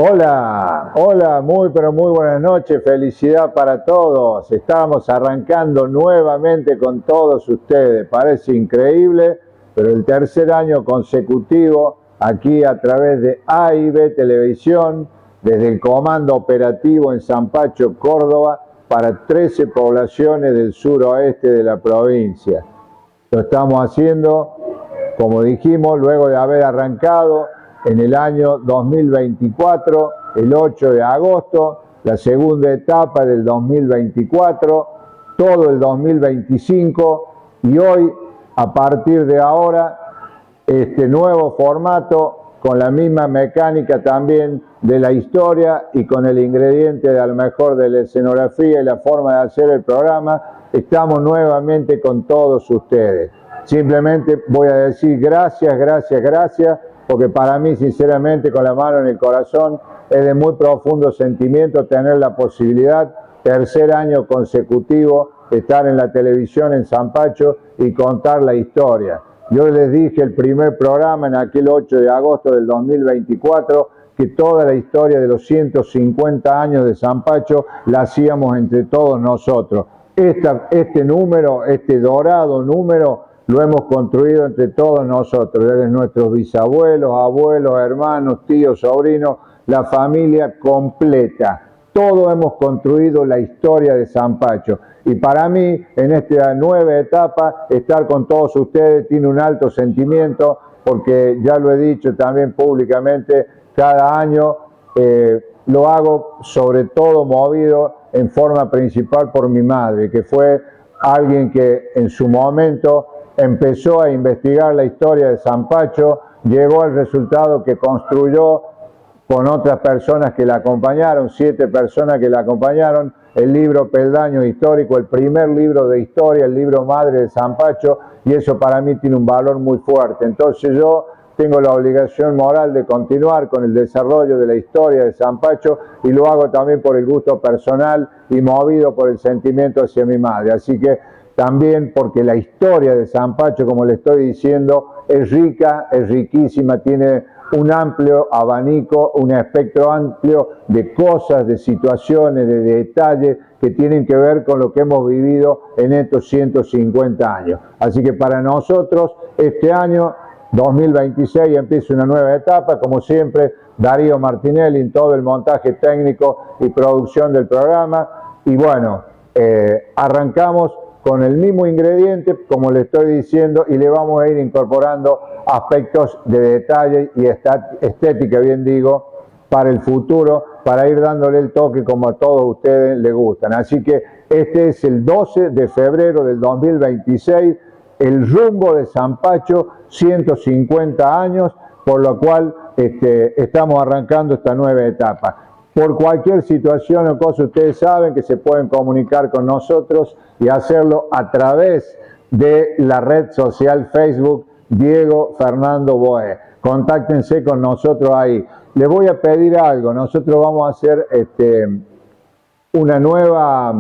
Hola, hola, muy pero muy buenas noches, felicidad para todos. Estamos arrancando nuevamente con todos ustedes, parece increíble, pero el tercer año consecutivo aquí a través de AIB Televisión, desde el Comando Operativo en Zampacho, Córdoba, para 13 poblaciones del suroeste de la provincia. Lo estamos haciendo, como dijimos, luego de haber arrancado en el año 2024, el 8 de agosto, la segunda etapa del 2024, todo el 2025 y hoy, a partir de ahora, este nuevo formato con la misma mecánica también de la historia y con el ingrediente de a lo mejor de la escenografía y la forma de hacer el programa, estamos nuevamente con todos ustedes. Simplemente voy a decir gracias, gracias, gracias, porque para mí, sinceramente, con la mano en el corazón, es de muy profundo sentimiento tener la posibilidad, tercer año consecutivo, de estar en la televisión en Zampacho y contar la historia. Yo les dije el primer programa en aquel 8 de agosto del 2024 que toda la historia de los 150 años de Zampacho la hacíamos entre todos nosotros. Este número, este dorado número, lo hemos construido entre todos nosotros, desde nuestros bisabuelos, abuelos, hermanos, tíos, sobrinos, la familia completa. Todos hemos construido la historia de Zampacho. Y para mí, en esta nueva etapa, estar con todos ustedes tiene un alto sentimiento, porque ya lo he dicho también públicamente, cada año lo hago sobre todo movido en forma principal por mi madre, que fue alguien que en su momento empezó a investigar la historia de Zampacho, llegó al resultado que construyó con otras personas que la acompañaron, 7 personas que la acompañaron, el libro Peldaño Histórico, el primer libro de historia, el libro madre de Zampacho, y eso para mí tiene un valor muy fuerte. Entonces yo tengo la obligación moral de continuar con el desarrollo de la historia de Zampacho y lo hago también por el gusto personal y movido por el sentimiento hacia mi madre. Así que también porque la historia de Zampacho, como le estoy diciendo, es rica, es riquísima, tiene un amplio abanico, un espectro amplio de cosas, de situaciones, de detalles que tienen que ver con lo que hemos vivido en estos 150 años. Así que para nosotros, este año 2026 empieza una nueva etapa, como siempre, Darío Martinelli en todo el montaje técnico y producción del programa. Y bueno, arrancamos con el mismo ingrediente, como le estoy diciendo, y le vamos a ir incorporando aspectos de detalle y estética, bien digo, para el futuro, para ir dándole el toque como a todos ustedes les gustan. Así que este es el 12 de febrero del 2026, el rumbo de Zampacho, 150 años, por lo cual estamos arrancando esta nueva etapa. Por cualquier situación o cosa, ustedes saben que se pueden comunicar con nosotros y hacerlo a través de la red social Facebook Diego Fernando Boé. Contáctense con nosotros ahí. Les voy a pedir algo. Nosotros vamos a hacer una nueva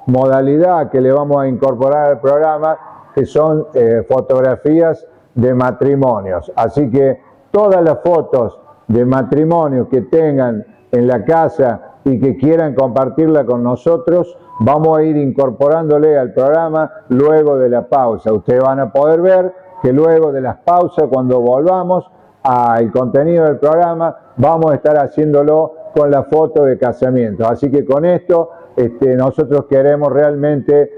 modalidad que le vamos a incorporar al programa, que son fotografías de matrimonios. Así que todas las fotos de matrimonios que tengan en la casa y que quieran compartirla con nosotros, vamos a ir incorporándole al programa luego de la pausa. Ustedes van a poder ver que luego de las pausas, cuando volvamos al contenido del programa, vamos a estar haciéndolo con la foto de casamiento. Así que con esto nosotros queremos realmente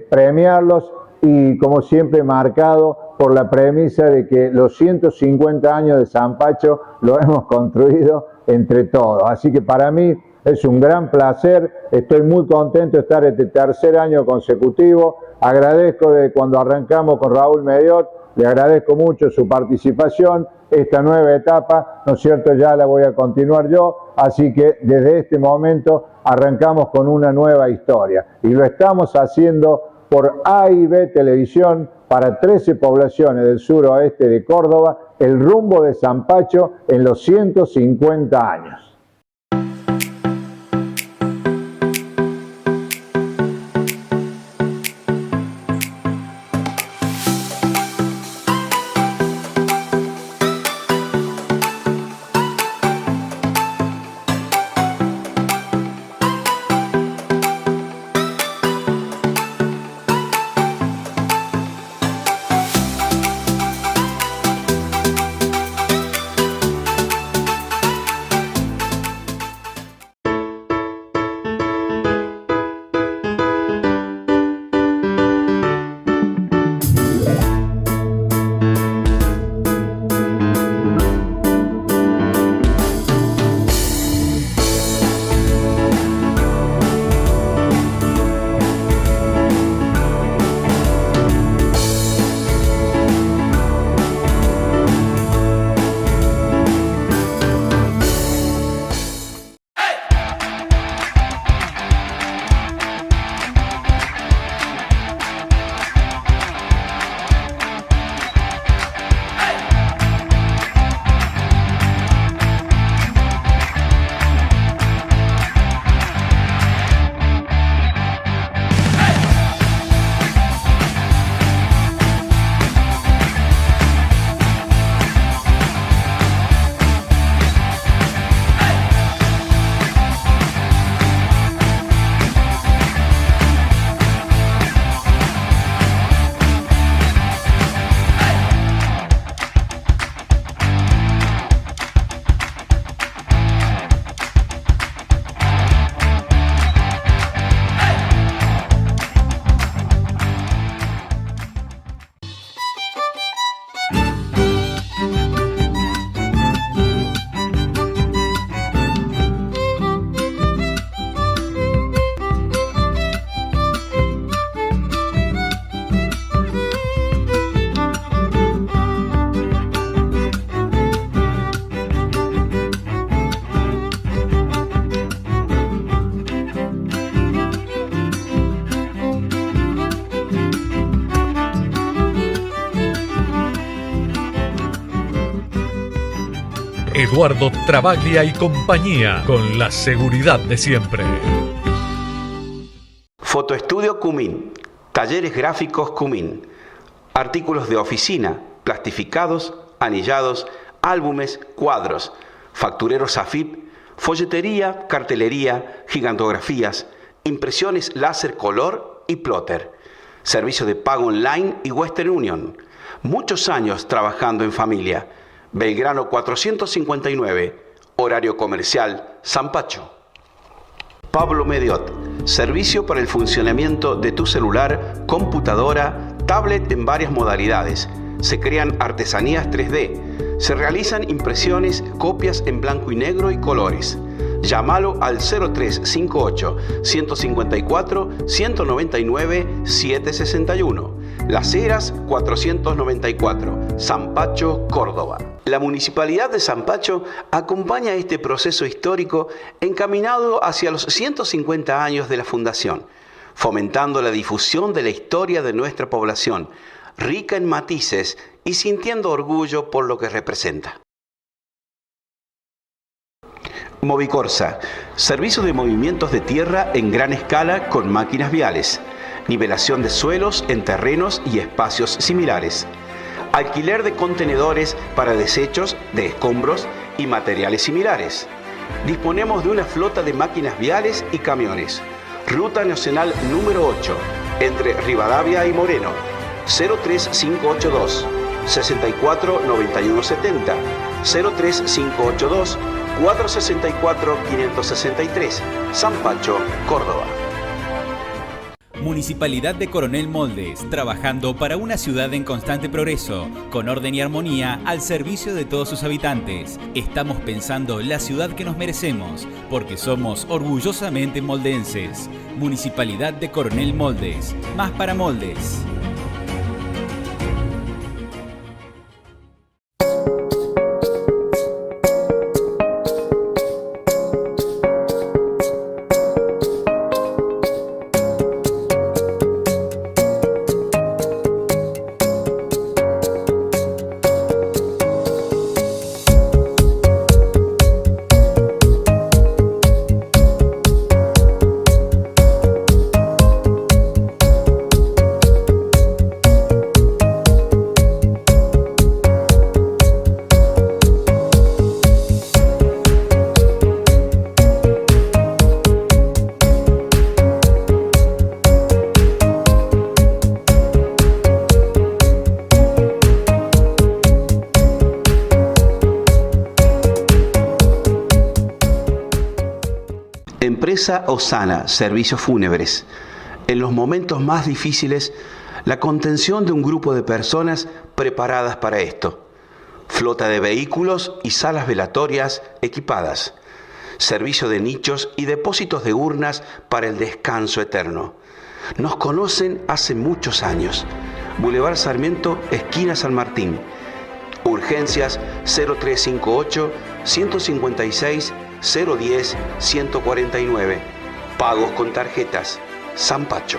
premiarlos y, como siempre, marcado por la premisa de que los 150 años de Zampacho lo hemos construido entre todos. Así que para mí es un gran placer, estoy muy contento de estar este tercer año consecutivo. Agradezco de cuando arrancamos con Raúl Mediot, le agradezco mucho su participación. Esta nueva etapa, ¿no es cierto?, ya la voy a continuar yo, así que desde este momento arrancamos con una nueva historia y lo estamos haciendo por AIB Televisión para 13 poblaciones del suroeste de Córdoba, el rumbo de Zampacho en los 150 años. Eduardo Travaglia y compañía, con la seguridad de siempre. Fotoestudio Cumín, talleres gráficos Cumín, artículos de oficina, plastificados, anillados, álbumes, cuadros, factureros AFIP, folletería, cartelería, gigantografías, impresiones láser color y plotter, servicio de pago online y Western Union. Muchos años trabajando en familia. Belgrano 459, horario comercial, Zampacho. Pablo Mediot, servicio para el funcionamiento de tu celular, computadora, tablet en varias modalidades. Se crean artesanías 3D. Se realizan impresiones, copias en blanco y negro y colores. Llámalo al 0358 154 199 761. Las Heras 494, Zampacho, Córdoba. La Municipalidad de Zampacho acompaña este proceso histórico encaminado hacia los 150 años de la Fundación, fomentando la difusión de la historia de nuestra población, rica en matices y sintiendo orgullo por lo que representa. Movicorsa, servicio de movimientos de tierra en gran escala con máquinas viales, nivelación de suelos en terrenos y espacios similares, alquiler de contenedores para desechos de escombros y materiales similares. Disponemos de una flota de máquinas viales y camiones. Ruta Nacional número 8, entre Rivadavia y Moreno, 03582 64 91 70, 03582 464 563, Zampacho, Córdoba. Municipalidad de Coronel Moldes, trabajando para una ciudad en constante progreso, con orden y armonía al servicio de todos sus habitantes. Estamos pensando la ciudad que nos merecemos, porque somos orgullosamente moldenses. Municipalidad de Coronel Moldes, más para Moldes. Empresa Osana, servicios fúnebres. En los momentos más difíciles, la contención de un grupo de personas preparadas para esto. Flota de vehículos y salas velatorias equipadas. Servicio de nichos y depósitos de urnas para el descanso eterno. Nos conocen hace muchos años. Boulevard Sarmiento, esquina San Martín. Urgencias 0358 156 010 149. Pagos con tarjetas. Zampacho.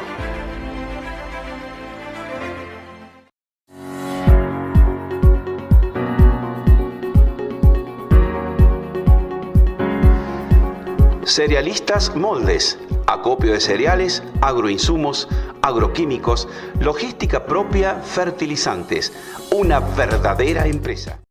Cerealistas Moldes. Acopio de cereales, agroinsumos, agroquímicos, logística propia, fertilizantes. Una verdadera empresa.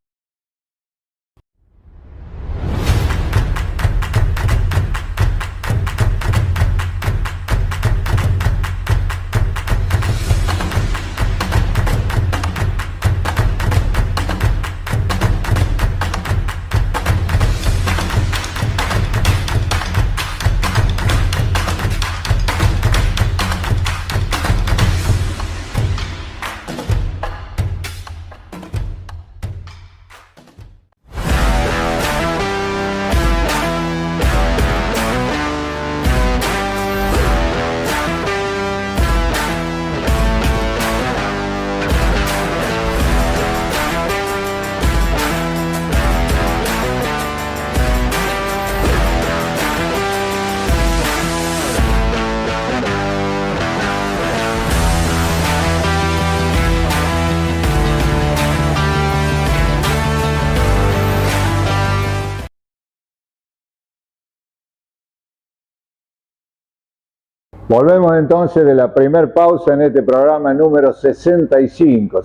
Volvemos entonces de la primer pausa en este programa número 65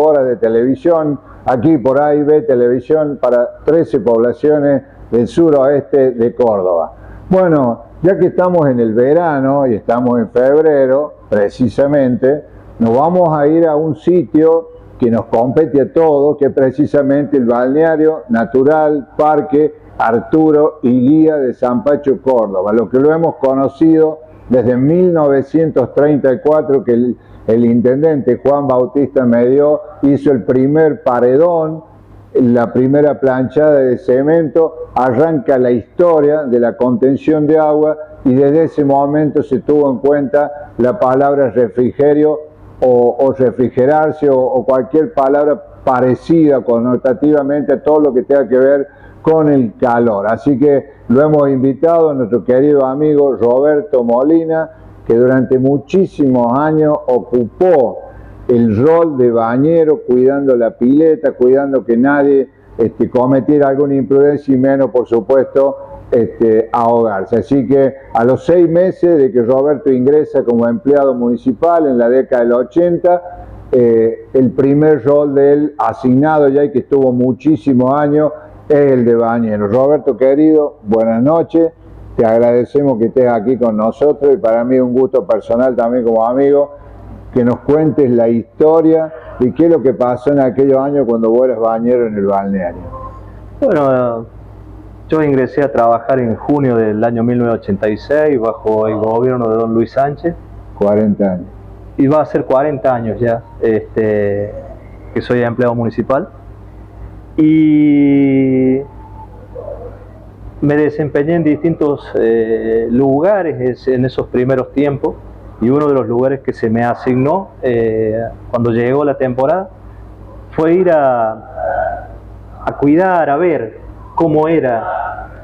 horas de televisión, aquí por AIB Televisión para 13 poblaciones del suroeste de Córdoba. Bueno, ya que estamos en el verano y estamos en febrero, precisamente, nos vamos a ir a un sitio que nos compete a todos, que es precisamente el balneario natural Parque Arturo Illia de Zampacho, Córdoba, lo que lo hemos conocido desde 1934, que el intendente Juan Bautista Medió hizo el primer paredón, la primera planchada de cemento, arranca la historia de la contención de agua y desde ese momento se tuvo en cuenta la palabra refrigerio o refrigerarse o cualquier palabra parecida connotativamente a todo lo que tenga que ver con el calor. Así que lo hemos invitado a nuestro querido amigo Roberto Molina, que durante muchísimos años ocupó el rol de bañero, cuidando la pileta, cuidando que nadie cometiera alguna imprudencia y menos, por supuesto, ahogarse. Así que a los 6 meses de que Roberto ingresa como empleado municipal en la década del 80, el primer rol de él asignado ya y que estuvo muchísimos años es el de bañero. Roberto querido, buenas noches, te agradecemos que estés aquí con nosotros y para mí es un gusto personal también como amigo que nos cuentes la historia de qué es lo que pasó en aquellos años cuando vos eras bañero en el balneario. Bueno, yo ingresé a trabajar en junio del año 1986 bajo el gobierno de don Luis Sánchez. 40 años. Y va a ser 40 años ya que soy empleado municipal. Y me desempeñé en distintos lugares en esos primeros tiempos. Y uno de los lugares que se me asignó cuando llegó la temporada fue ir a cuidar, a ver cómo era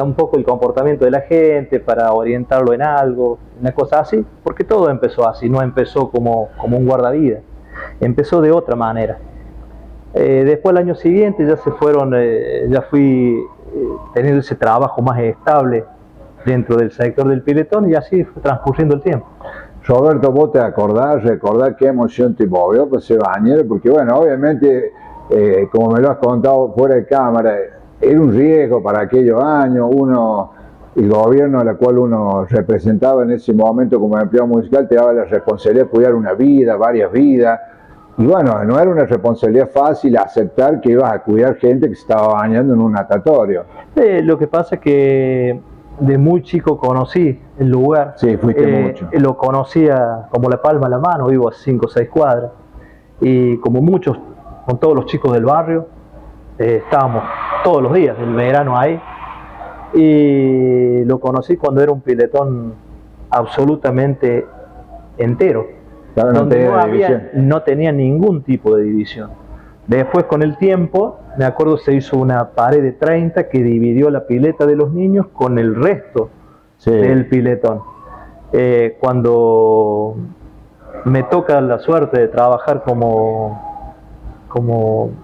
un poco el comportamiento de la gente para orientarlo en algo, una cosa así, porque todo empezó así, no empezó como un guardavidas, empezó de otra manera. Después el año siguiente ya fui teniendo ese trabajo más estable dentro del sector del piletón y así fue transcurriendo el tiempo. Roberto, ¿vos te recordás qué emoción te movió para ser bañero? Porque bueno, obviamente, como me lo has contado fuera de cámara, era un riesgo para aquellos años, el gobierno al cual uno representaba en ese momento como empleado municipal te daba la responsabilidad de cuidar una vida, varias vidas, y bueno, no era una responsabilidad fácil aceptar que ibas a cuidar gente que se estaba bañando en un natatorio. Lo que pasa es que de muy chico conocí el lugar. Sí, fuiste mucho. Lo conocía como la palma de la mano, vivo a 5 o 6 cuadras. Y como muchos, con todos los chicos del barrio, estábamos todos los días del verano ahí. Y lo conocí cuando era un piletón absolutamente entero. Claro, donde no tenía ningún tipo de división. Después, con el tiempo, me acuerdo, se hizo una pared de 30 que dividió la pileta de los niños con el resto del piletón. Cuando me toca la suerte de trabajar como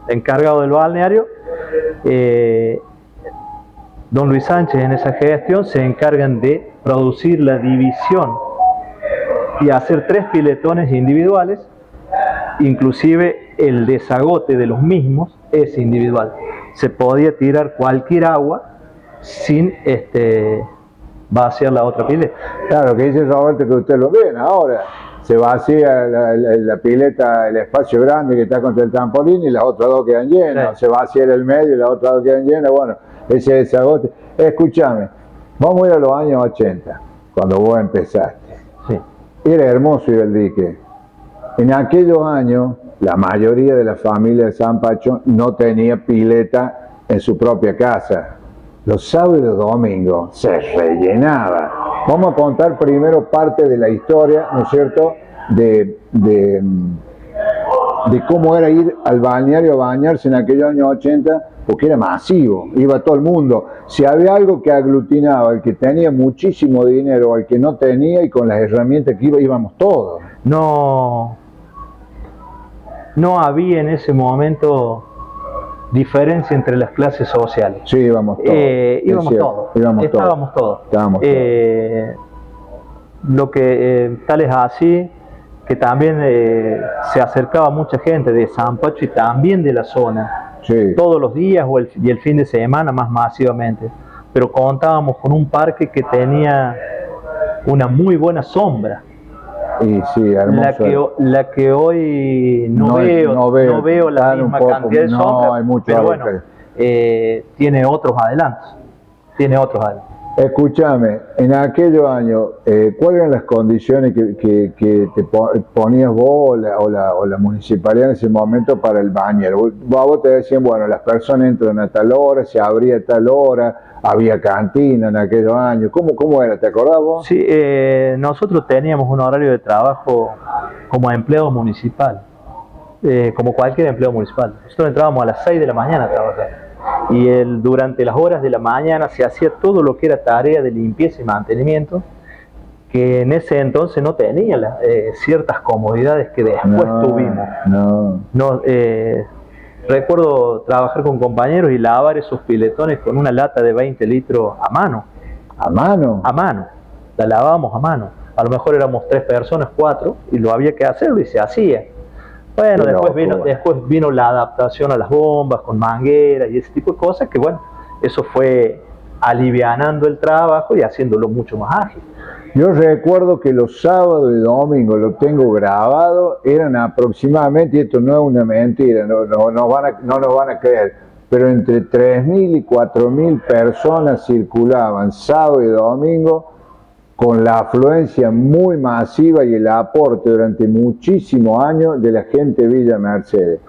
encargado del balneario, don Luis Sánchez en esa gestión se encargan de producir la división y hacer 3 piletones individuales, inclusive el desagote de los mismos es individual. Se podía tirar cualquier agua sin vaciar la otra pileta. Claro, que dice Roberto que usted lo ven ahora. Se vacía la pileta, el espacio grande que está contra el trampolín y las otras 2 quedan llenas. Sí. Se vacía el medio y las otras 2 quedan llenas. Bueno, ese desagote. Escúchame, vamos a ir a los años 80, cuando vos empezaste. Sí. Era hermoso ir al dique. En aquellos años, la mayoría de la familia de Zampacho no tenía pileta en su propia casa. Los sábados y los domingos se rellenaba. Vamos a contar primero parte de la historia, ¿no es cierto?, de cómo era ir al balneario a bañarse en aquellos años 80, porque era masivo, iba todo el mundo. Si había algo que aglutinaba al que tenía muchísimo dinero o al que no tenía, y con las herramientas que íbamos todos. No había en ese momento diferencia entre las clases sociales. Sí, íbamos todos. Estábamos todos. Lo que tal es así, que también se acercaba mucha gente de Zampacho y también de la zona, Sí. todos los días y el fin de semana más masivamente. Pero contábamos con un parque que tenía una muy buena sombra. Y sí, hermoso. La que hoy no veo la tan misma un poco, cantidad de no, sombra, hay mucho pero árbol bueno, tiene otros adelantos. Tiene otros adelantos. Escúchame, en aquellos años, ¿cuáles eran las condiciones que te ponías vos o la municipalidad en ese momento para el bañero? Vos te decían, bueno, las personas entran a tal hora, se abría a tal hora, había cantina en aquellos años. ¿Cómo era? ¿Te acordás vos? Sí, nosotros teníamos un horario de trabajo como empleado municipal, como cualquier empleado municipal. Nosotros entrábamos a las 6 de la mañana a trabajar. Y durante las horas de la mañana se hacía todo lo que era tarea de limpieza y mantenimiento, que en ese entonces no tenía ciertas comodidades que después tuvimos. Recuerdo trabajar con compañeros y lavar esos piletones con una lata de 20 litros a mano. ¿A mano? A mano, la lavábamos a mano. A lo mejor éramos 3 personas, 4, y lo había que hacerlo y se hacía. Bueno, después vino la adaptación a las bombas con mangueras y ese tipo de cosas que, bueno, eso fue alivianando el trabajo y haciéndolo mucho más ágil. Yo recuerdo que los sábados y domingos, lo tengo grabado, eran aproximadamente, y esto no es una mentira, no nos van a creer, pero entre 3.000 y 4.000 personas circulaban sábado y domingo, con la afluencia muy masiva y el aporte durante muchísimos años de la gente de Villa Mercedes.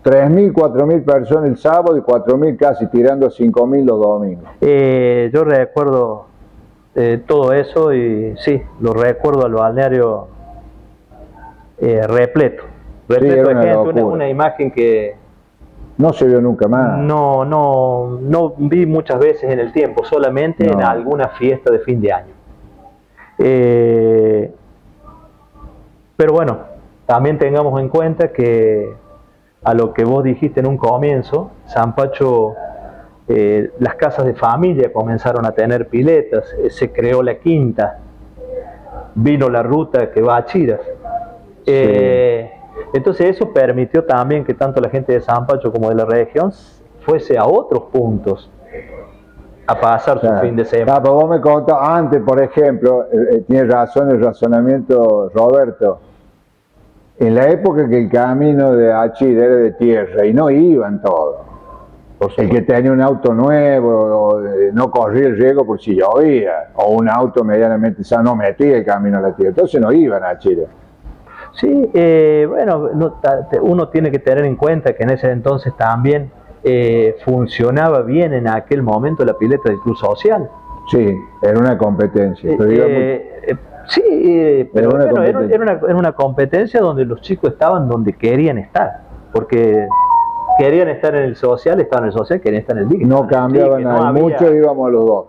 3.000, 4.000 personas el sábado y 4.000 casi tirando a 5.000 los domingos. Yo recuerdo todo eso y sí, lo recuerdo al balneario repleto Sí, de gente, una imagen que no se vio nunca más. No vi muchas veces en el tiempo, solamente en alguna fiesta de fin de año. Pero bueno, también tengamos en cuenta que a lo que vos dijiste en un comienzo, Zampacho, las casas de familia comenzaron a tener piletas, se creó la quinta, vino la ruta que va a Chiras. Entonces eso permitió también que tanto la gente de Zampacho como de la región fuese a otros puntos a pasar su fin de semana. Pero vos me contabas antes, por ejemplo, tiene razón el razonamiento Roberto, en la época que el camino de Achir era de tierra y no iban todos, el que tenía un auto nuevo no corría el riesgo por si llovía, o un auto medianamente sano metía el camino a la tierra, entonces no iban a Achir. Sí, bueno, uno tiene que tener en cuenta que en ese entonces también funcionaba bien en aquel momento la pileta del Club Social. Sí, era una competencia. Pero bueno, era una competencia donde los chicos estaban donde querían estar, porque querían estar en el social, estaban en el social, querían estar en el DIC. No cambiaban nada, muchos íbamos a los dos.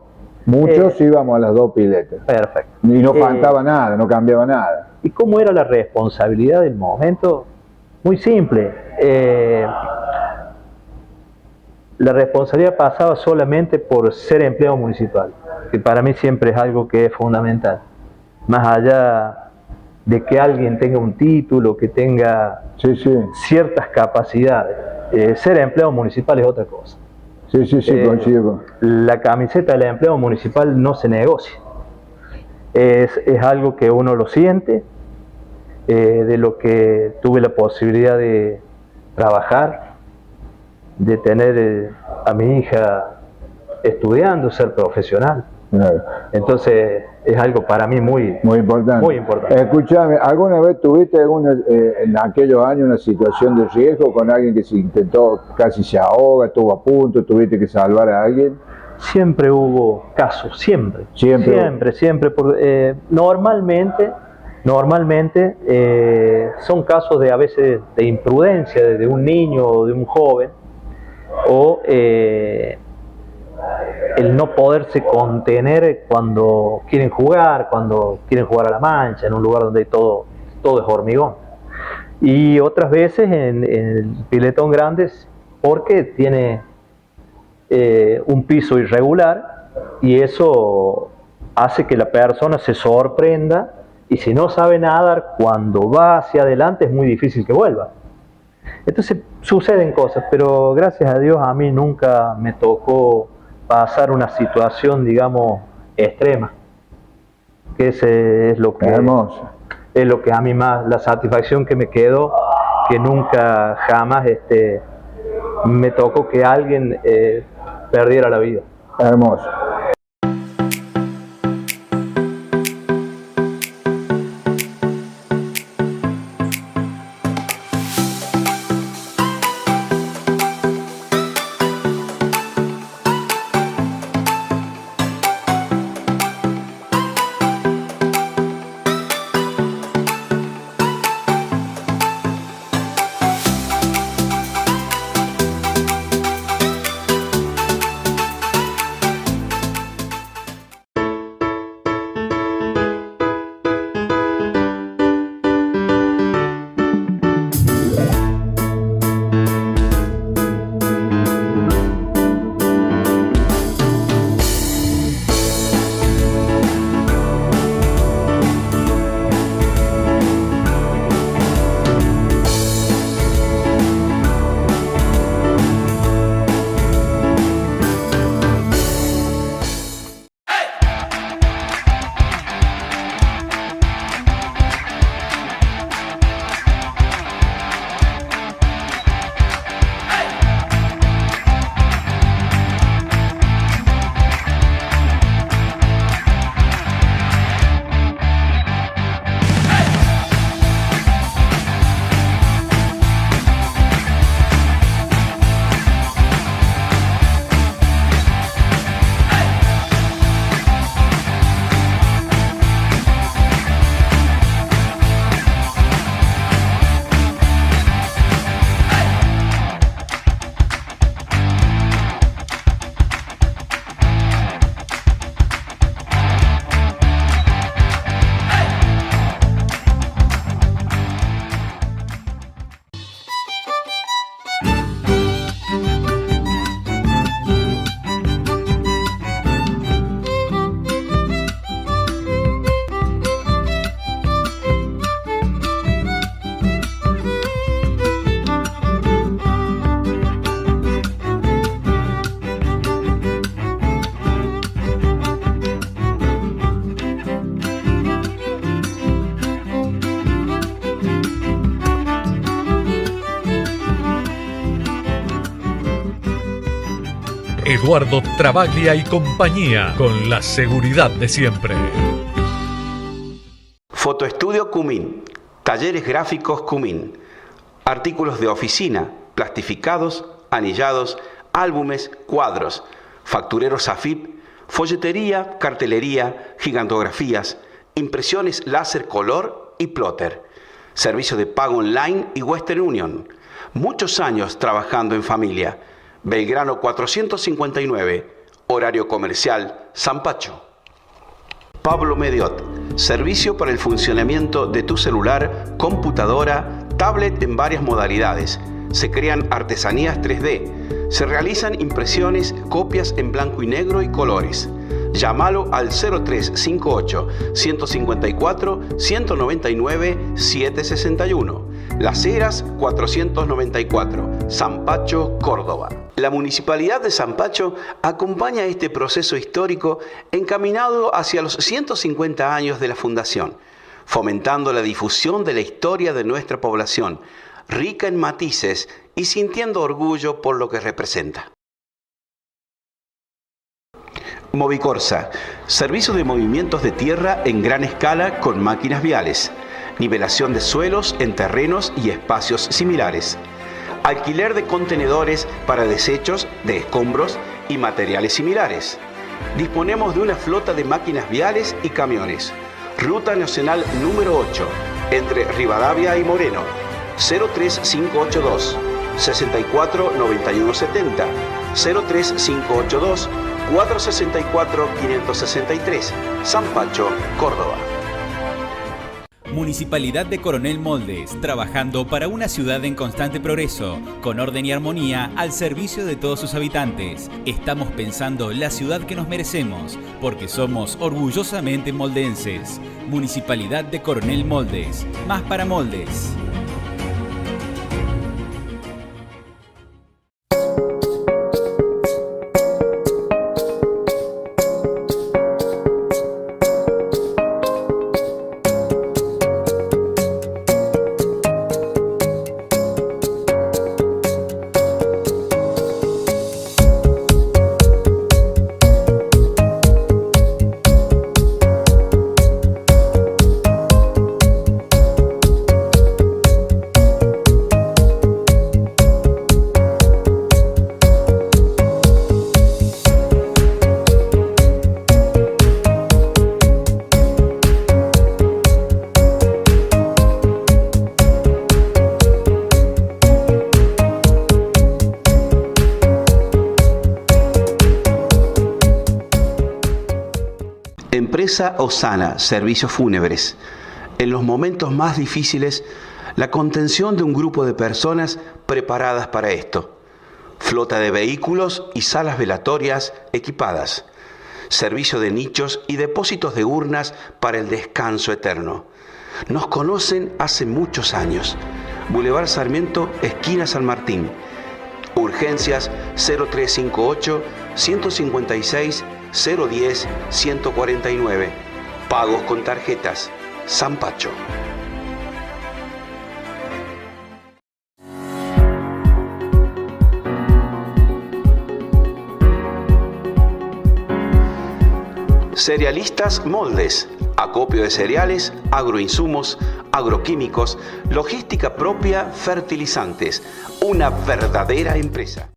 Muchos íbamos a las dos piletas. Perfecto. Y no faltaba nada, no cambiaba nada. ¿Y cómo era la responsabilidad del momento? Muy simple. La responsabilidad pasaba solamente por ser empleado municipal, que para mí siempre es algo que es fundamental. Más allá de que alguien tenga un título, que tenga ciertas capacidades, ser empleado municipal es otra cosa. Coincido. La camiseta del empleado municipal no se negocia. Es algo que uno lo siente, de lo que tuve la posibilidad de trabajar, de tener a mi hija estudiando, ser profesional. Claro. Entonces es algo para mí muy importante. Escúchame, ¿alguna vez tuviste en aquellos años una situación de riesgo con alguien que se intentó, casi se ahoga, estuvo a punto, tuviste que salvar a alguien? Siempre hubo casos, siempre. Normalmente son casos de a veces de imprudencia de un niño o de un joven, o el no poderse contener cuando quieren jugar a la mancha, en un lugar donde todo es hormigón. Y otras veces en el piletón grande porque tiene un piso irregular y eso hace que la persona se sorprenda Y si no sabe nadar, cuando va hacia adelante es muy difícil que vuelva. Entonces suceden cosas, pero gracias a Dios a mí nunca me tocó pasar una situación, digamos, extrema. Que ese es lo que, Hermoso. es lo que a mí más, la satisfacción que me quedó, que nunca jamás me tocó que alguien perdiera la vida. Hermoso. Eduardo Travaglia y compañía, con la seguridad de siempre. Fotoestudio Cumín, talleres gráficos Cumín, artículos de oficina, plastificados, anillados, álbumes, cuadros, factureros AFIP, folletería, cartelería, gigantografías, impresiones láser color y plotter, servicio de pago online y Western Union. Muchos años trabajando en familia. Belgrano 459, horario comercial, Zampacho. Pablo Mediot, servicio para el funcionamiento de tu celular, computadora, tablet en varias modalidades. Se crean artesanías 3D. Se realizan impresiones, copias en blanco y negro y colores. Llámalo al 0358 154 199 761. Las Heras 494, Zampacho, Córdoba. La Municipalidad de Zampacho acompaña este proceso histórico encaminado hacia los 150 años de la Fundación, fomentando la difusión de la historia de nuestra población, rica en matices y sintiendo orgullo por lo que representa. Movicorsa, servicio de movimientos de tierra en gran escala con máquinas viales, nivelación de suelos en terrenos y espacios similares, alquiler de contenedores para desechos de escombros y materiales similares. Disponemos de una flota de máquinas viales y camiones. Ruta Nacional número 8, entre Rivadavia y Moreno, 03582 64 91 70, 03582 464 563, Zampacho, Córdoba. Municipalidad de Coronel Moldes, trabajando para una ciudad en constante progreso, con orden y armonía al servicio de todos sus habitantes. Estamos pensando la ciudad que nos merecemos, porque somos orgullosamente moldenses. Municipalidad de Coronel Moldes, más para Moldes. Empresa Osana, Servicios Fúnebres. En los momentos más difíciles, la contención de un grupo de personas preparadas para esto. Flota de vehículos y salas velatorias equipadas. Servicio de nichos y depósitos de urnas para el descanso eterno. Nos conocen hace muchos años. Boulevard Sarmiento, esquina San Martín. Urgencias 0358 156 010 149. Pagos con tarjetas. San Pacho. Cerealistas Moldes. Acopio de cereales, agroinsumos, agroquímicos, logística propia, fertilizantes. Una verdadera empresa.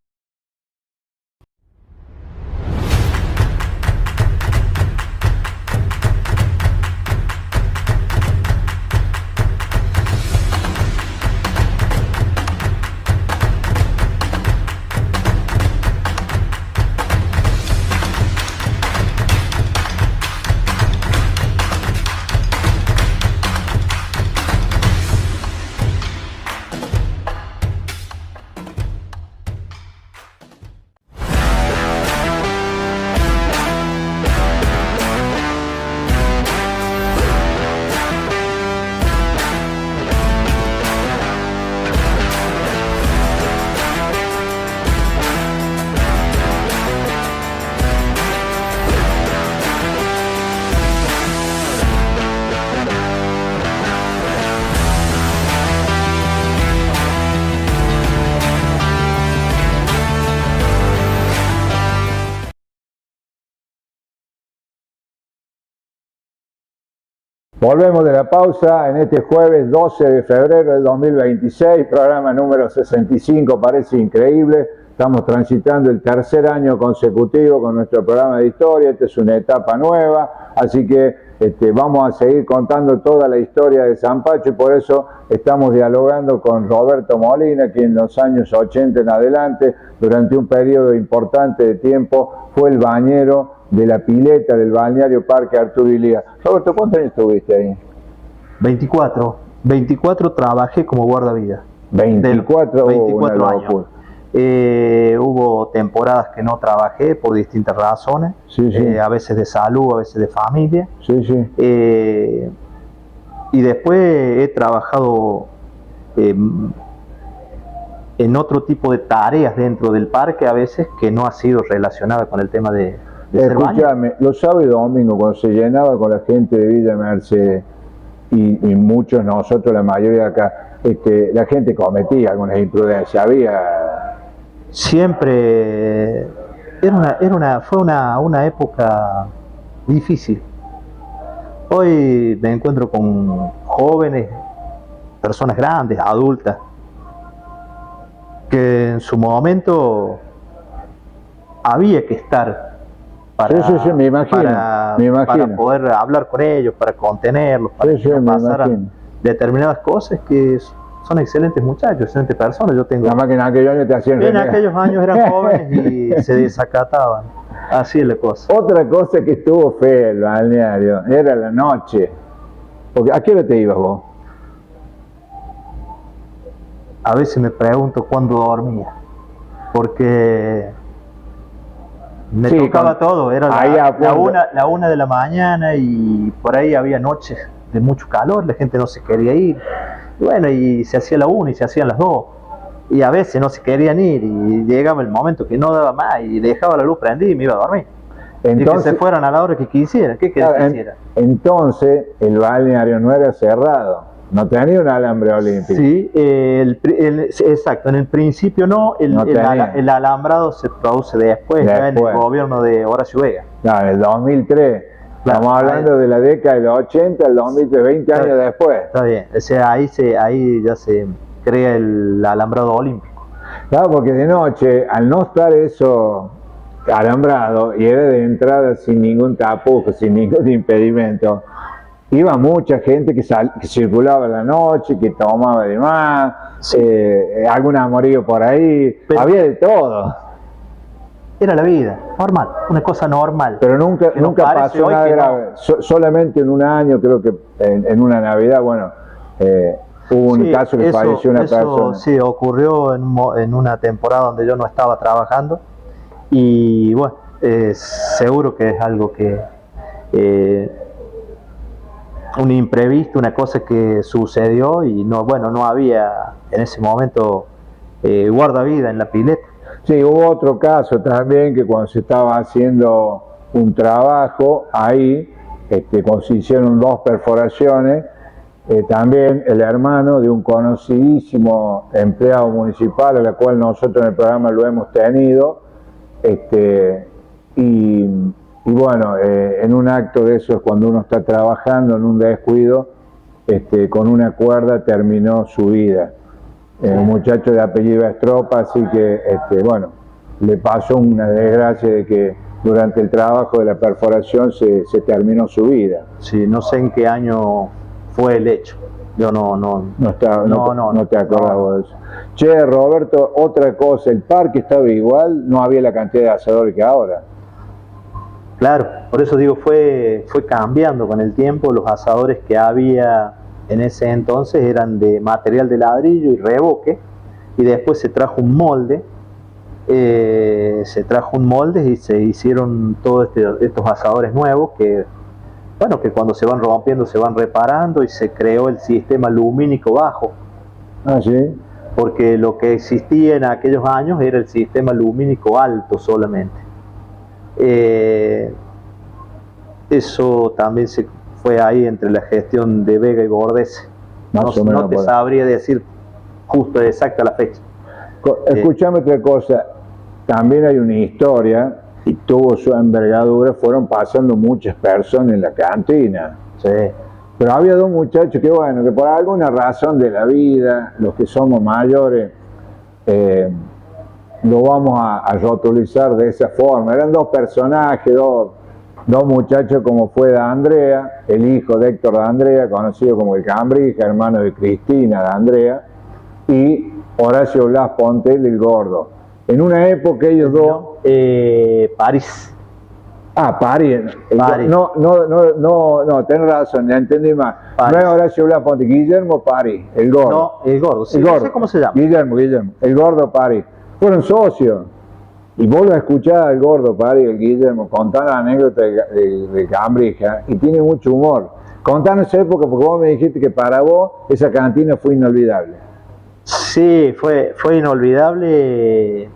Volvemos de la pausa en este jueves 12 de febrero del 2026, programa número 65, parece increíble. Estamos transitando el tercer año consecutivo con nuestro programa de historia, esta es una etapa nueva, así que vamos a seguir contando toda la historia de San Pacho y por eso estamos dialogando con Roberto Molina, quien en los años 80 en adelante, durante un periodo importante de tiempo, fue el bañero de la pileta del balneario Parque Arturo Illia. Roberto, ¿cuántos años estuviste ahí? 24 trabajé como guardavidas. 24 años. Hubo temporadas que no trabajé por distintas razones, sí, sí. A veces de salud, a veces de familia. Sí, sí. Y después he trabajado en otro tipo de tareas dentro del parque, a veces que no ha sido relacionada con el tema de ser baño. Escúchame, los sábados y domingos cuando se llenaba con la gente de Villa Mercedes y muchos nosotros, la mayoría de acá, la gente cometía algunas imprudencias, había... Siempre fue una época difícil. Hoy me encuentro con jóvenes, personas grandes, adultas, que en su momento había que estar para, me imagino. Para poder hablar con ellos, para contenerlos, para que no pasaran determinadas cosas que son excelentes muchachos, excelentes personas. Yo tengo... La máquina en aquellos años te hacían... En aquellos años eran jóvenes y se desacataban. Así es la cosa. Otra cosa que estuvo fea el balneario era la noche. Porque, ¿a qué hora te ibas vos? A veces me pregunto cuándo dormía, porque me Sí, tocaba todo, era ahí la una de la mañana y por ahí había noches de mucho calor, la gente no se quería ir, y bueno, y se hacía la una y se hacían las dos, y a veces no se querían ir y llegaba el momento que no daba más y dejaba la luz prendida y me iba a dormir. Y que se fueran a la hora que quisieran, ¿qué querés que hiciera? Entonces el balneario no era cerrado, no tenía un alambre olímpico. Sí, exacto, en el principio no, el alambrado se produce después. Ya en el gobierno de Horacio Vega. No, en el 2003, claro, estamos hablando de la década de los 80, el 2003, 20 años después. Está bien, o sea, ahí ya se crea el alambrado olímpico. Claro, porque de noche, al no estar eso alambrado, y era de entrada sin ningún tapujo, sin ningún impedimento, iba mucha gente que circulaba en la noche, que tomaba de más, sí. Algún amorío por ahí, pero había de todo. Era la vida, normal, una cosa normal. Pero nunca pasó nada grave. No. Solamente en un año, creo que en una Navidad, bueno, hubo un caso que falleció una persona. Sí, ocurrió en una temporada donde yo no estaba trabajando. Y bueno, seguro que es algo que un imprevisto, una cosa que sucedió y no había en ese momento guardavida en la pileta. Sí, hubo otro caso también que cuando se estaba haciendo un trabajo ahí, cuando se hicieron 2 perforaciones, también el hermano de un conocidísimo empleado municipal, a la cual nosotros en el programa lo hemos tenido, y bueno, en un acto de eso es cuando uno está trabajando en un descuido, con una cuerda terminó su vida. Un muchacho de apellido Estropa, así que bueno, le pasó una desgracia de que durante el trabajo de la perforación se terminó su vida. Sí, no sé en qué año fue el hecho. Yo no te acordás vos de eso. Che, Roberto, otra cosa, el parque estaba igual, no había la cantidad de asadores que ahora. Claro, por eso digo, fue cambiando con el tiempo. Los asadores que había en ese entonces eran de material de ladrillo y revoque, y después se trajo un molde, y se hicieron todos estos asadores nuevos que cuando se van rompiendo se van reparando, y se creó el sistema lumínico bajo. Ah, sí. Porque lo que existía en aquellos años era el sistema lumínico alto solamente. Eso también se fue ahí entre la gestión de Vega y Bordese. No te sabría decir justo exacta la fecha. Escuchame otra cosa, también hay una historia y tuvo su envergadura, fueron pasando muchas personas en la cantina. Sí. Pero había 2 muchachos que bueno, que por alguna razón de la vida, los que somos mayores, lo vamos a rotulizar de esa forma. Eran 2 personajes, dos muchachos, como fue D'Andrea, el hijo de Héctor D'Andrea, conocido como el Cambrija, hermano de Cristina D'Andrea, y Horacio Blas Pontel, el Gordo. En una época ellos dos... París. Ah, París. No, tenés razón, ya entendí mal. París. No es Horacio Blas Pontel, Guillermo París, el Gordo. No, el Gordo, sí, el Gordo. No sé cómo se llama. Guillermo, el Gordo París. Fueron socios. Y vos lo escuchás al Gordo París, el Guillermo, contar la anécdota de Cambrija, y tiene mucho humor. Contanos esa época, porque vos me dijiste que para vos esa cantina fue inolvidable. Sí, fue inolvidable,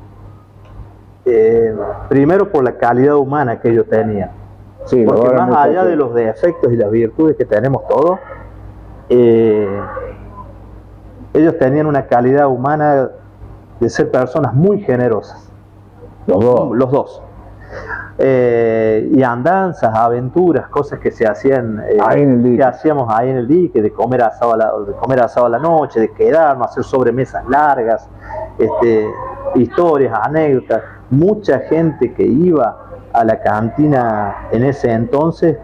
primero por la calidad humana que ellos tenían. Sí, porque más allá de los defectos y las virtudes que tenemos todos, ellos tenían una calidad humana de ser personas muy generosas. Los dos. Y andanzas, aventuras, cosas que se hacían, que hacíamos ahí en el dique, de comer asado a la noche, de quedarnos, hacer sobremesas largas, historias, anécdotas. Mucha gente que iba a la cantina en ese entonces,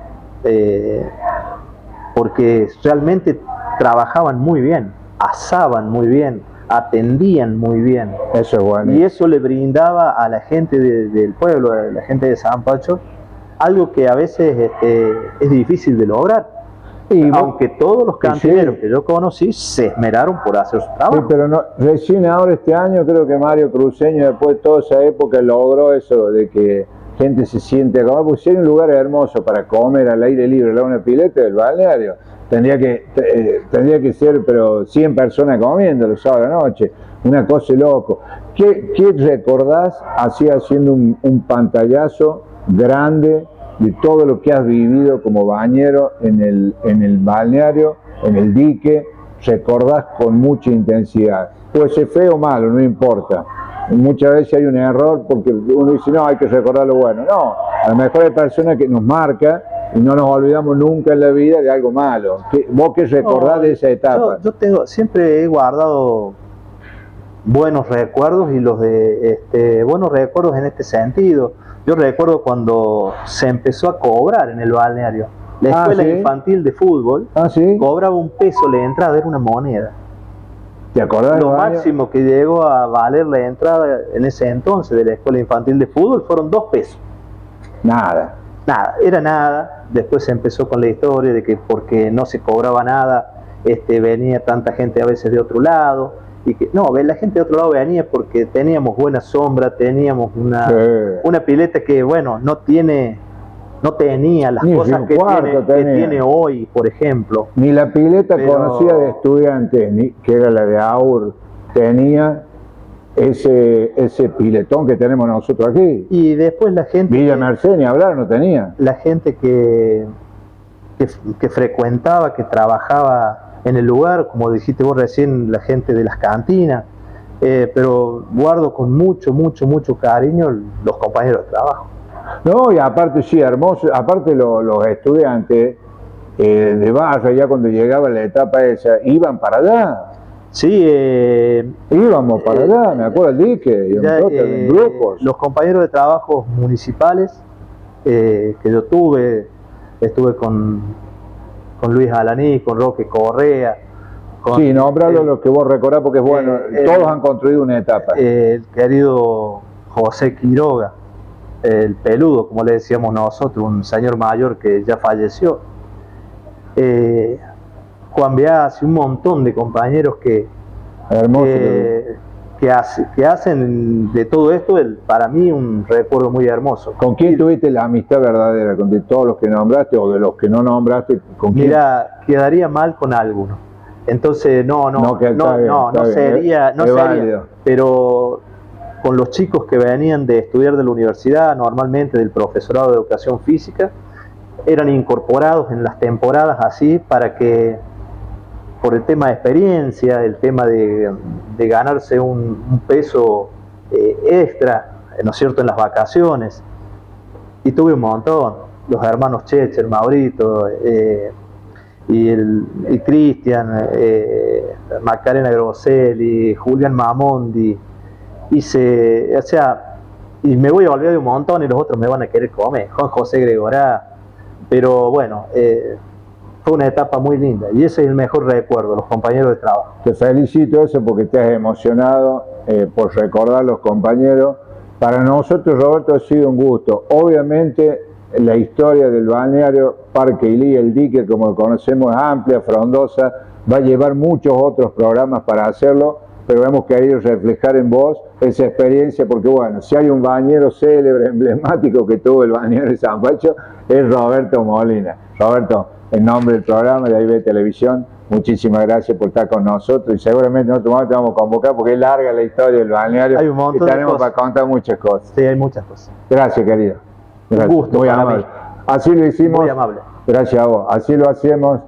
porque realmente trabajaban muy bien, asaban muy bien, atendían muy bien. Eso es bueno. Y eso le brindaba a la gente del pueblo, a la gente de San Pacho, algo que a veces es difícil de lograr. Aunque todos los cantineros que yo conocí se esmeraron por hacer su trabajo. Sí, pero no, recién ahora este año creo que Mario Cruceño, después de toda esa época, logró eso de que gente se siente a comer, porque si hay un lugar hermoso para comer al aire libre, la una pileta del balneario, tendría que ser, pero 100 personas comiendo los sábados a la noche, una cosa de loco. ¿Qué recordás así haciendo un pantallazo grande de todo lo que has vivido como bañero en el balneario, en el dique? Recordás con mucha intensidad. Puede ser feo o malo, no importa. Muchas veces hay un error porque uno dice, no, hay que recordar lo bueno. No, a lo mejor hay personas que nos marca y no nos olvidamos nunca en la vida de algo malo. ¿Vos qué recordás de esa etapa? Yo siempre he guardado buenos recuerdos, y los de buenos recuerdos en este sentido. Yo recuerdo cuando se empezó a cobrar en el balneario. La escuela infantil de fútbol cobraba $1 la entrada, era una moneda. ¿Te acordás? Lo máximo que llegó a valer la entrada en ese entonces de la escuela infantil de fútbol fueron $2. Nada. Nada, era nada. Después se empezó con la historia de que porque no se cobraba nada, venía tanta gente a veces de otro lado. Y que no, la gente de otro lado venía porque teníamos buena sombra, teníamos una pileta que, bueno, no tenía las cosas que tiene hoy, por ejemplo. Ni la pileta conocida de estudiantes, que era la de AUR, tenía ese piletón que tenemos nosotros aquí. Y después la gente... Villa Merced, ni hablar, no tenía. La gente que frecuentaba, que trabajaba en el lugar, como dijiste vos recién, la gente de las cantinas, pero guardo con mucho cariño los compañeros de trabajo. No, y aparte sí, hermoso, aparte los estudiantes de barrio, ya cuando llegaba la etapa esa, iban para allá. Sí, íbamos para allá, me acuerdo el dique, en grupos. Los compañeros de trabajo municipales que yo estuve con Luis Alaní, con Roque Correa. Sí, nombralo lo que vos recordás porque es bueno, todos han construido una etapa. El querido José Quiroga, el peludo, como le decíamos nosotros, un señor mayor que ya falleció. Juan Biasi, un montón de compañeros que hacen de todo esto, para mí, un recuerdo muy hermoso. ¿Con quién tuviste la amistad verdadera? ¿Con de todos los que nombraste o de los que no nombraste? ¿Con quién? Mira, quedaría mal con alguno. Entonces, no sería, pero con los chicos que venían de estudiar de la universidad, normalmente del profesorado de educación física, eran incorporados en las temporadas así para que, por el tema de experiencia, el tema de ganarse un peso extra, ¿no es cierto?, en las vacaciones. Y tuve un montón, los hermanos Checher, Maurito, y Cristian, Macarena Grosselli, Julián Mamondi, y me voy a olvidar de un montón y los otros me van a querer comer, Juan José Gregorá, pero bueno, fue una etapa muy linda y ese es el mejor recuerdo, los compañeros de trabajo. Te felicito eso porque te has emocionado por recordar los compañeros. Para nosotros, Roberto, ha sido un gusto. Obviamente la historia del balneario Parque Ilí, el dique como lo conocemos, es amplia, frondosa, va a llevar muchos otros programas para hacerlo, pero hemos querido reflejar en vos esa experiencia porque, bueno, si hay un bañero célebre, emblemático que tuvo el balneario de San Pacho, es Roberto Molina. Roberto, en nombre del programa de AIB Televisión, muchísimas gracias por estar con nosotros y seguramente en otro momento te vamos a convocar porque es larga la historia del balneario. Hay un montón y tenemos para contar muchas cosas. Sí, hay muchas cosas. Gracias, querido. Gracias. Un gusto muy para amable. mí. Así lo hicimos. Muy amable. Gracias a vos. Así lo hacemos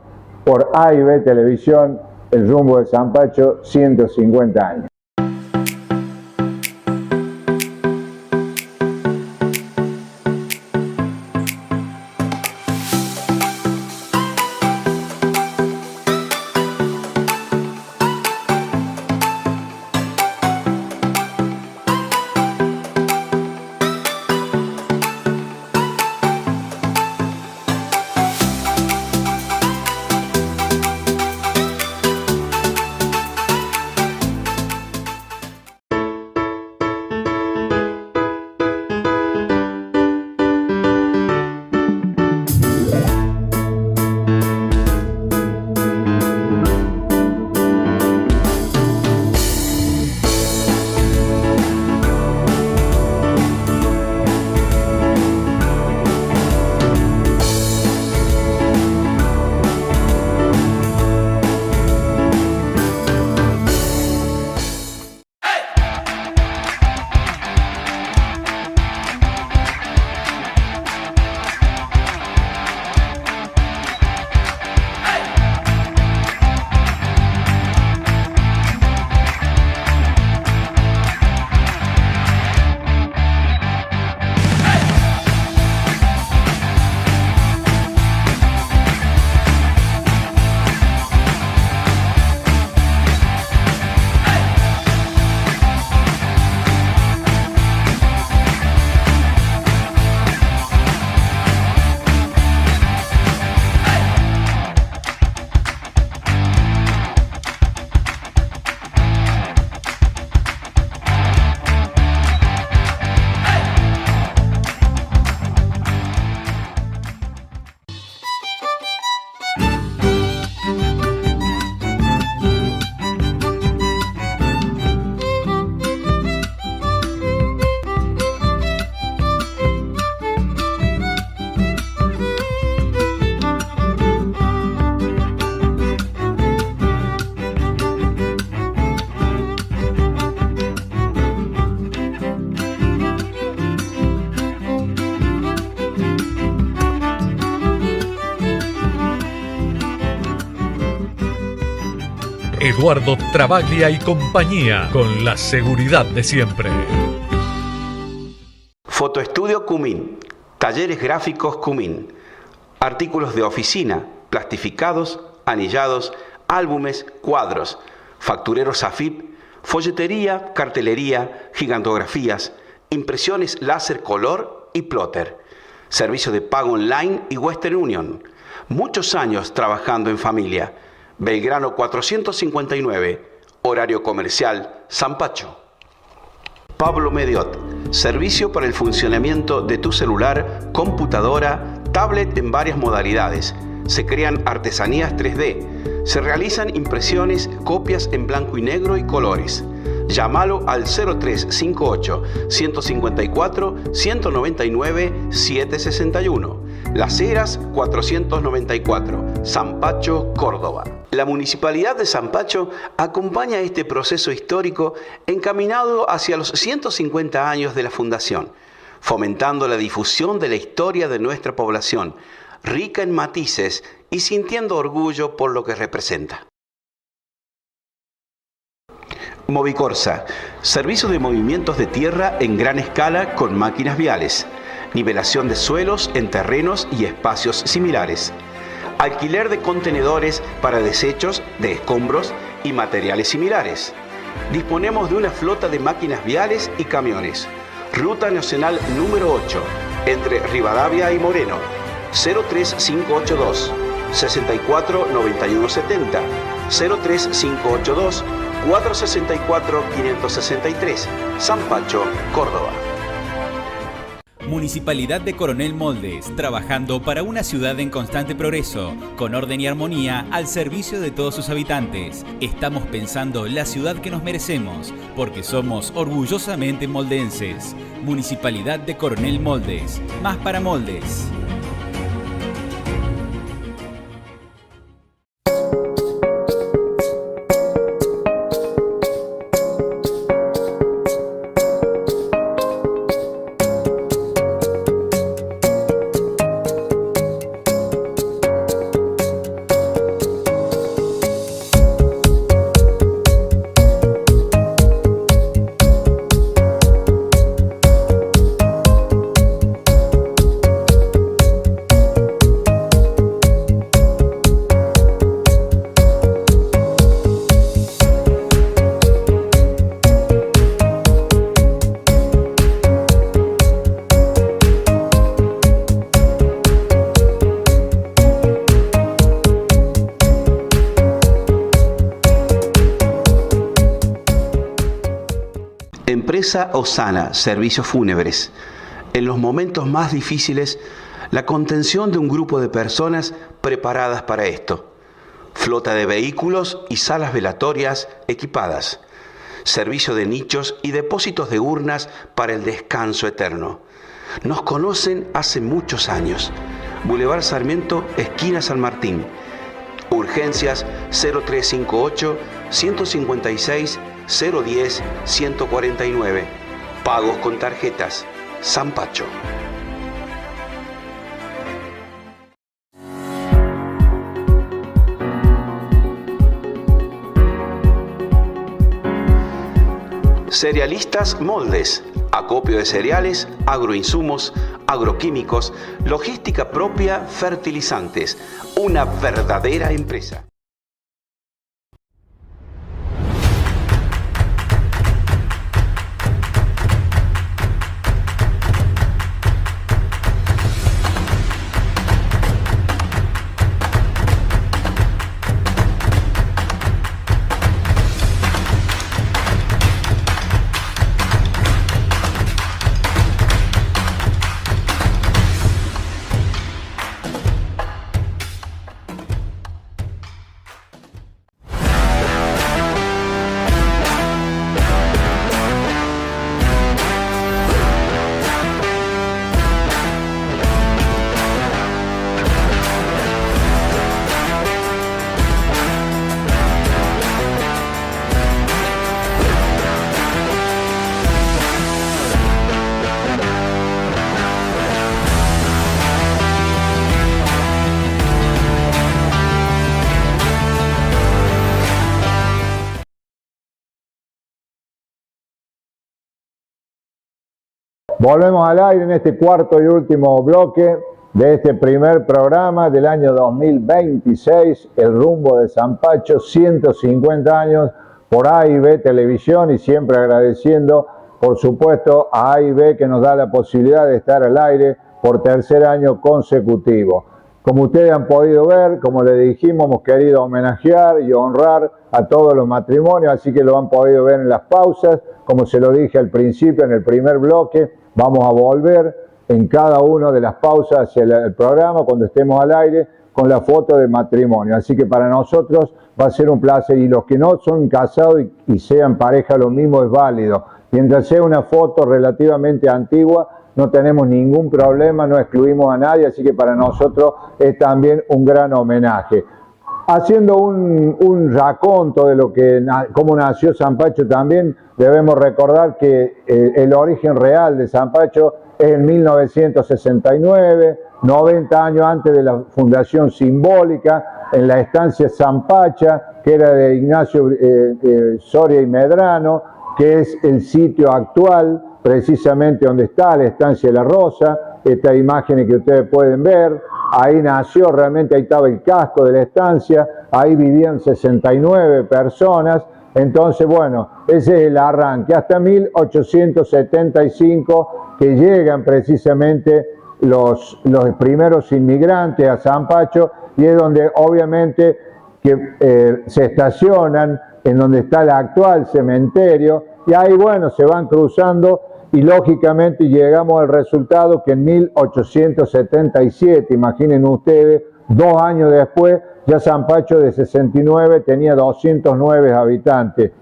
por AIB Televisión, el rumbo de San Pacho, 150 años. Eduardo Travaglia y compañía, con la seguridad de siempre. Fotoestudio Cumín, talleres gráficos Cumín, artículos de oficina, plastificados, anillados, álbumes, cuadros, factureros AFIP, folletería, cartelería, gigantografías, impresiones láser color y plotter, servicio de pago online y Western Union. Muchos años trabajando en familia. Belgrano 459, horario comercial, San Pacho. Pablo Mediot, servicio para el funcionamiento de tu celular, computadora, tablet en varias modalidades. Se crean artesanías 3D. Se realizan impresiones, copias en blanco y negro y colores. Llámalo al 0358 154 199 761. Las Heras 494, San Pacho, Córdoba. La Municipalidad de San Pacho acompaña este proceso histórico encaminado hacia los 150 años de la Fundación, fomentando la difusión de la historia de nuestra población, rica en matices y sintiendo orgullo por lo que representa. Movicorsa, servicio de movimientos de tierra en gran escala con máquinas viales, nivelación de suelos en terrenos y espacios similares, alquiler de contenedores para desechos de escombros y materiales similares. Disponemos de una flota de máquinas viales y camiones. Ruta Nacional número 8, entre Rivadavia y Moreno, 03582 64 91 70, 03582 464 563, San Pacho, Córdoba. Municipalidad de Coronel Moldes, trabajando para una ciudad en constante progreso, con orden y armonía al servicio de todos sus habitantes. Estamos pensando la ciudad que nos merecemos, porque somos orgullosamente moldenses. Municipalidad de Coronel Moldes, más para Moldes. Empresa Osana, servicios fúnebres. En los momentos más difíciles, la contención de un grupo de personas preparadas para esto. Flota de vehículos y salas velatorias equipadas. Servicio de nichos y depósitos de urnas para el descanso eterno. Nos conocen hace muchos años. Boulevard Sarmiento, esquina San Martín. Urgencias 0358 156 010 149. Pagos con tarjetas. San Pacho. Cerealistas Moldes. Acopio de cereales, agroinsumos, agroquímicos, logística propia, fertilizantes. Una verdadera empresa. Volvemos al aire en este cuarto y último bloque de este primer programa del año 2026, El Rumbo de Zampacho, 150 años por A&B Televisión, y siempre agradeciendo, por supuesto, a A&B que nos da la posibilidad de estar al aire por tercer año consecutivo. Como ustedes han podido ver, como les dijimos, hemos querido homenajear y honrar a todos los matrimonios, así que lo han podido ver en las pausas. Como se lo dije al principio, en el primer bloque, vamos a volver en cada una de las pausas hacia el programa, cuando estemos al aire, con la foto de matrimonio. Así que para nosotros va a ser un placer, y los que no son casados y sean pareja, lo mismo es válido. Mientras sea una foto relativamente antigua, no tenemos ningún problema, no excluimos a nadie, así que para nosotros es también un gran homenaje. Haciendo un raconto de cómo nació Zampacho, también debemos recordar que el origen real de Zampacho es en 1969, 90 años antes de la fundación simbólica, en la estancia Zampacha, que era de Ignacio Soria y Medrano, que es el sitio actual, precisamente donde está la estancia de La Rosa, estas imágenes que ustedes pueden ver. Ahí nació, realmente ahí estaba el casco de la estancia, ahí vivían 69 personas. Entonces, bueno, ese es el arranque, hasta 1875, que llegan precisamente los primeros inmigrantes a Zampacho, y es donde obviamente que se estacionan en donde está el actual cementerio, y ahí, bueno, se van cruzando, y lógicamente llegamos al resultado que en 1877, imaginen ustedes, 2 años después, ya Zampacho de 69 tenía 209 habitantes.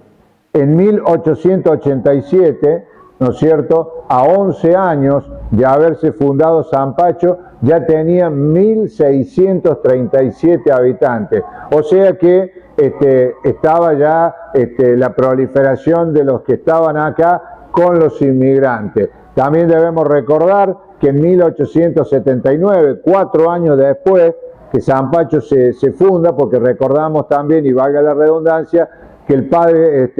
En 1887, ¿no es cierto?, a 11 años de haberse fundado Zampacho, ya tenía 1.637 habitantes. O sea que estaba ya la proliferación de los que estaban acá con los inmigrantes. También debemos recordar que en 1879, 4 años después que Zampacho se funda, porque recordamos también, y valga la redundancia, que el padre,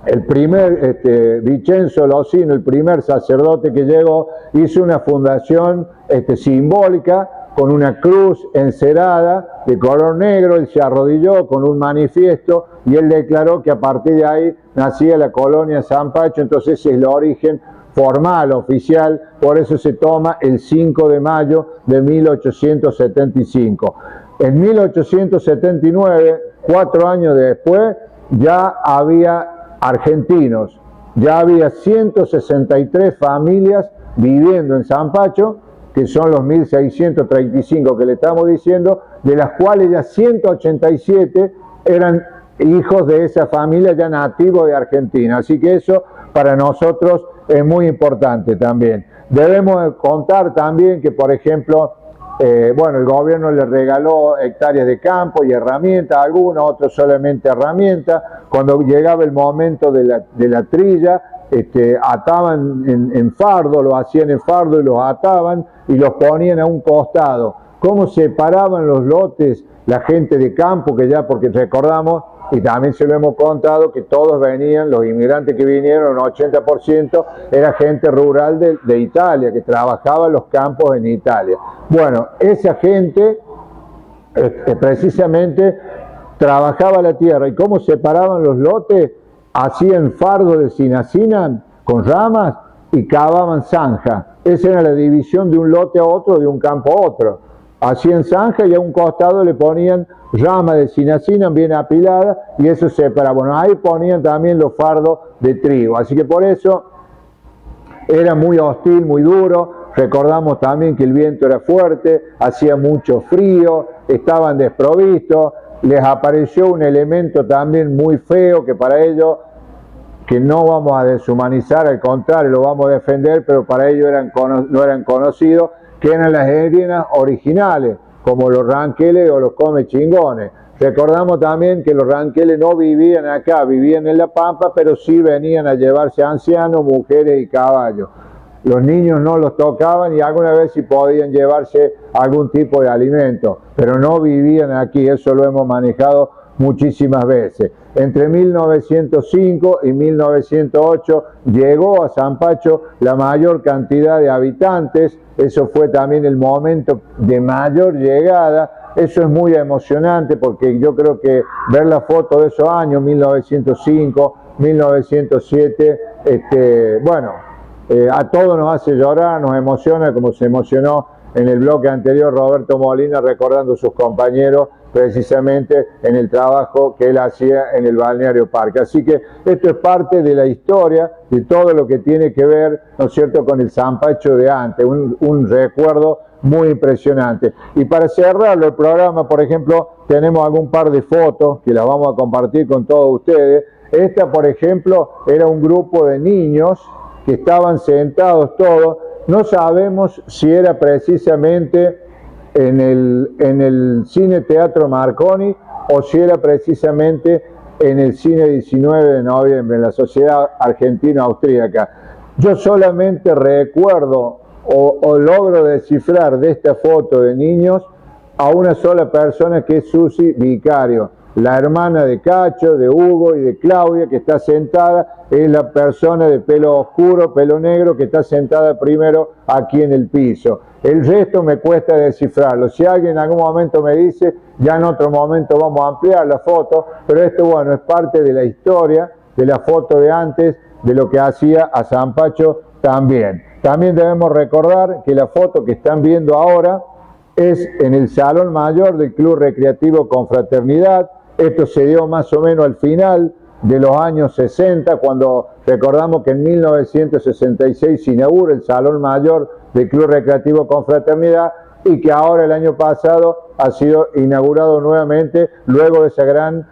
el primer Vicenzo Losino, el primer sacerdote que llegó, hizo una fundación simbólica con una cruz encerada de color negro. Él se arrodilló con un manifiesto y él declaró que a partir de ahí nacía la colonia Zampacho. Entonces ese es el origen formal, oficial, por eso se toma el 5 de mayo de 1875. En 1879, 4 años después, ya había argentinos, ya había 163 familias viviendo en Zampacho, que son los 1.635 que le estamos diciendo, de las cuales ya 187 eran hijos de esa familia ya nativos de Argentina. Así que eso para nosotros es muy importante también. Debemos contar también que, por ejemplo, bueno, el gobierno le regaló hectáreas de campo y herramientas, algunos, otros solamente herramientas. Cuando llegaba el momento de la trilla, ataban en fardo, lo hacían en fardo y los ataban y los ponían a un costado. ¿Cómo separaban los lotes la gente de campo? Que ya, porque recordamos, y también se lo hemos contado, que todos venían, los inmigrantes que vinieron, un 80% era gente rural de Italia, que trabajaba en los campos en Italia. Bueno, esa gente precisamente trabajaba la tierra. ¿Y cómo separaban los lotes? Hacían fardo de cinacina con ramas y cavaban zanja. Esa era la división de un lote a otro, de un campo a otro. Hacían zanja y a un costado le ponían ramas de cinacina bien apiladas, y eso separaba. Bueno, ahí ponían también los fardos de trigo. Así que por eso era muy hostil, muy duro. Recordamos también que el viento era fuerte, hacía mucho frío, estaban desprovistos. Les apareció un elemento también muy feo, que para ellos, que no vamos a deshumanizar, al contrario, lo vamos a defender, pero para ellos no eran conocidos, que eran las hienas originales, como los ranqueles o los comechingones. Recordamos también que los ranqueles no vivían acá, vivían en La Pampa, pero sí venían a llevarse ancianos, mujeres y caballos. Los niños no los tocaban, y alguna vez sí podían llevarse algún tipo de alimento, pero no vivían aquí. Eso lo hemos manejado muchísimas veces. Entre 1905 y 1908 llegó a Zampacho la mayor cantidad de habitantes, eso fue también el momento de mayor llegada. Eso es muy emocionante porque yo creo que ver la foto de esos años, 1905, 1907, a todos nos hace llorar, nos emociona, como se emocionó en el bloque anterior Roberto Molina recordando a sus compañeros precisamente en el trabajo que él hacía en el Balneario Parque. Así que esto es parte de la historia, de todo lo que tiene que ver, ¿no es cierto?, con el Zampacho de antes, un recuerdo muy impresionante. Y para cerrarlo el programa, por ejemplo, tenemos algún par de fotos que las vamos a compartir con todos ustedes. Esta, por ejemplo, era un grupo de niños que estaban sentados todos. No sabemos si era precisamente en el Cine Teatro Marconi o si era precisamente en el Cine 19 de noviembre, en la Sociedad Argentino-Austríaca. Yo solamente recuerdo o logro descifrar de esta foto de niños a una sola persona, que es Susi Vicario, la hermana de Cacho, de Hugo y de Claudia, que está sentada, es la persona de pelo oscuro, pelo negro, que está sentada primero aquí en el piso. El resto me cuesta descifrarlo. Si alguien en algún momento me dice, ya en otro momento vamos a ampliar la foto, pero esto, bueno, es parte de la historia, de la foto de antes, de lo que hacía a Zampacho también. También debemos recordar que la foto que están viendo ahora es en el Salón Mayor del Club Recreativo Confraternidad. Esto se dio más o menos al final de los años 60, cuando recordamos que en 1966 se inaugura el Salón Mayor del Club Recreativo Confraternidad y que ahora el año pasado ha sido inaugurado nuevamente luego de esa gran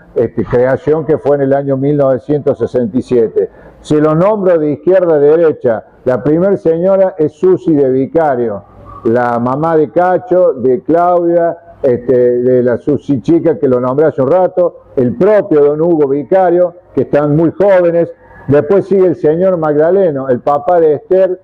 creación que fue en el año 1967. Si lo nombro de izquierda a derecha, la primer señora es Susi de Vicario, la mamá de Cacho, de Claudia, de la Susi chica que lo nombré hace un rato, el propio don Hugo Vicario, que están muy jóvenes. Después sigue el señor Magdaleno, el papá de Esther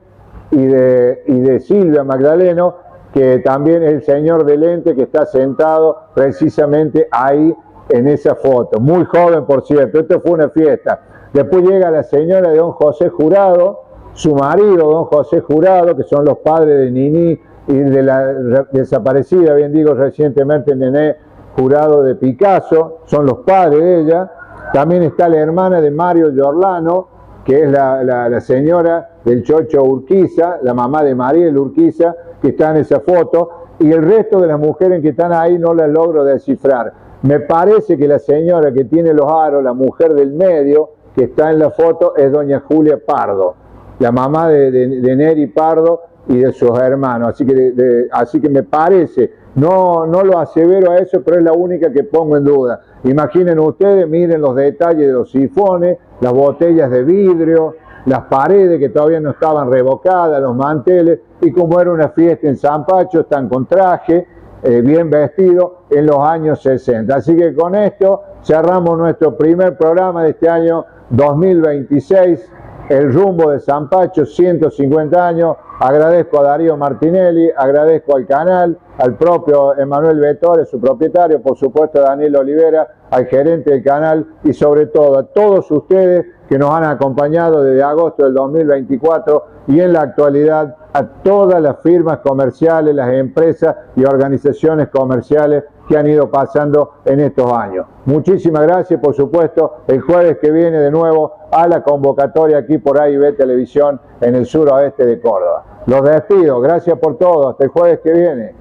y de Silvia Magdaleno, que también es el señor de lente que está sentado precisamente ahí en esa foto. Muy joven, por cierto, esto fue una fiesta. Después llega la señora de don José Jurado, su marido don José Jurado, que son los padres de Nini y de la desaparecida, bien digo, recientemente Nené Jurado de Picasso, son los padres de ella. También está la hermana de Mario Giordano, que es la señora del Chocho Urquiza, la mamá de Mariel Urquiza, que está en esa foto, y el resto de las mujeres que están ahí no las logro descifrar. Me parece que la señora que tiene los aros, la mujer del medio, que está en la foto, es doña Julia Pardo, la mamá de Neri Pardo y de sus hermanos. Así que me parece, no lo asevero a eso, pero es la única que pongo en duda. Imaginen ustedes, miren los detalles de los sifones, las botellas de vidrio, las paredes que todavía no estaban revocadas, los manteles, y como era una fiesta en Zampacho, están con traje, bien vestidos, en los años 60. Así que con esto cerramos nuestro primer programa de este año 2026, el rumbo de Zampacho, 150 años. Agradezco a Darío Martinelli, agradezco al canal, al propio Emanuel Vetore, su propietario, por supuesto a Daniel Olivera, al gerente del canal y sobre todo a todos ustedes que nos han acompañado desde agosto del 2024 y en la actualidad a todas las firmas comerciales, las empresas y organizaciones comerciales que han ido pasando en estos años. Muchísimas gracias, por supuesto, el jueves que viene de nuevo a la convocatoria aquí por AIB Televisión en el suroeste de Córdoba. Los despido, gracias por todo, hasta el jueves que viene.